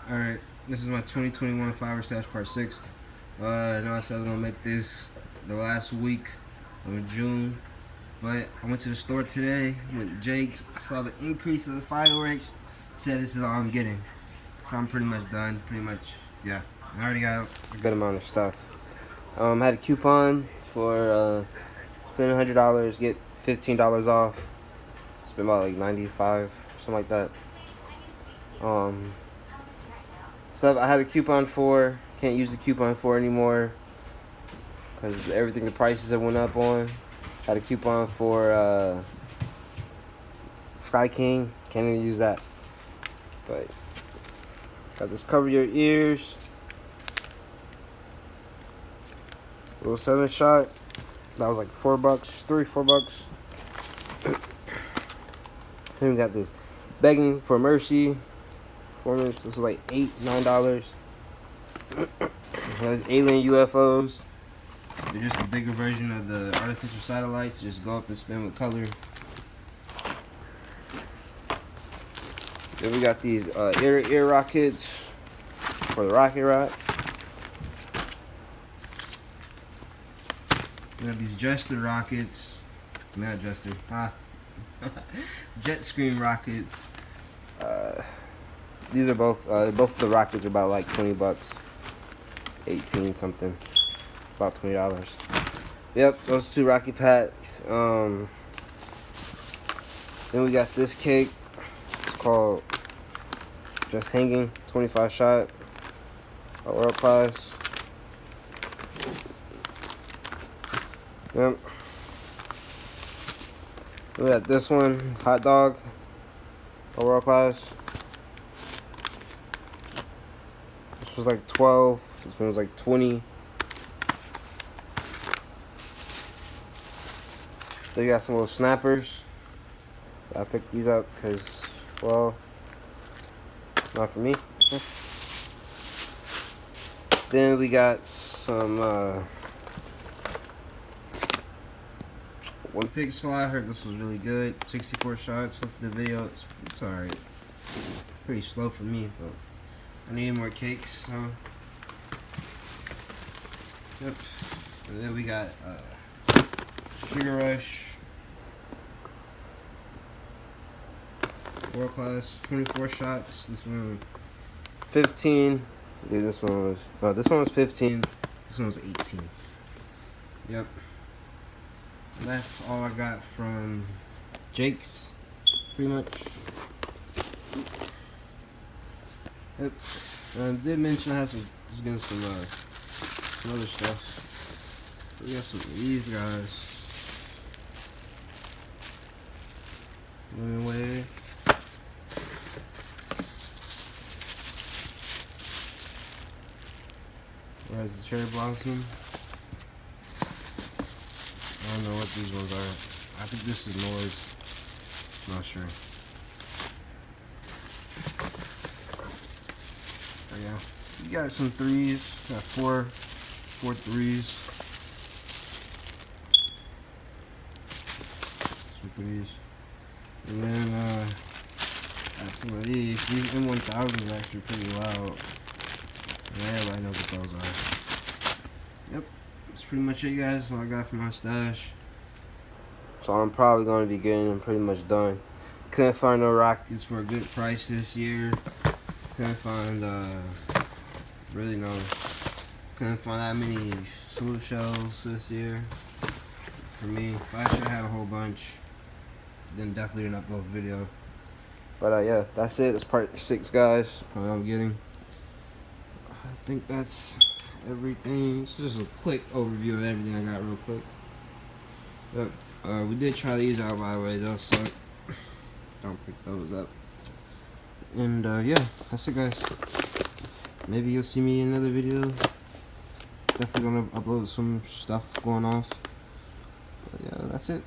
Alright, this is my 2021 firework stash part 6. I know I said I was going to make this the last week of June, but I went to the store today with Jake. I saw the increase of the fireworks, said this is all I'm getting. So I'm pretty much done, yeah. I already got a good amount of stuff. I had a coupon for spend $100, get $15 off. Spend about like $95, something like that. Stuff I had a coupon for, can't use the coupon for anymore because everything, the prices have went up on. Had a coupon for Sky King, can't even use that. But got this cover your ears, little 7-shot. That was like $4, $4. Then we got this begging for mercy. Performance. This was like $8, $9. There's alien UFOs. They're just a bigger version of the artificial satellites. Just go up and spin with color. Then we got these ear rockets for the rocket rock. We got these Jester rockets. Not Jester. Jet Scream rockets. These are both the rockets are about like $20, 18 something, about $20. Yep, those two rocket packs. Then we got this cake. It's called Just Hanging, 25-shot, world class. Yep. We got this one, hot dog, world class. This was like 12. This one was like 20. They got some little snappers. I picked these up because, well, not for me. Then we got some one pig's fly. I heard this was really good. 64 shots. Look for the video. It's alright. Pretty slow for me, but I need more cakes, so. Yep. And then we got Sugar Rush, world class, 24 shots. This one 15. Dude, this one was 15. This one was 18. Yep. And that's all I got from Jake's, pretty much. Yep. I did mention I had some other stuff. We got some of these guys. Moving away. Where's the cherry blossom? I don't know what these ones are. I think this is noise. Not sure. Yeah, you got some threes. Got four threes. Some threes. And then got some of these. These M1000s are actually pretty loud. And everybody knows what those are. Yep, that's pretty much it, guys. That's all I got for my stash. So I'm probably going to be getting them pretty much done. Couldn't find no rockets for a good price this year. Couldn't find couldn't find that many salute shells this year for me. If I should have had a whole bunch, then definitely didn't upload the video. But yeah, that's it. That's part 6, guys. I'm getting. I think that's everything. It's just a quick overview of everything I got real quick. But we did try these out, by the way, though, so don't pick those up. And yeah, that's it, guys. Maybe you'll see me in another video. Definitely gonna upload some stuff going off. But yeah, that's it.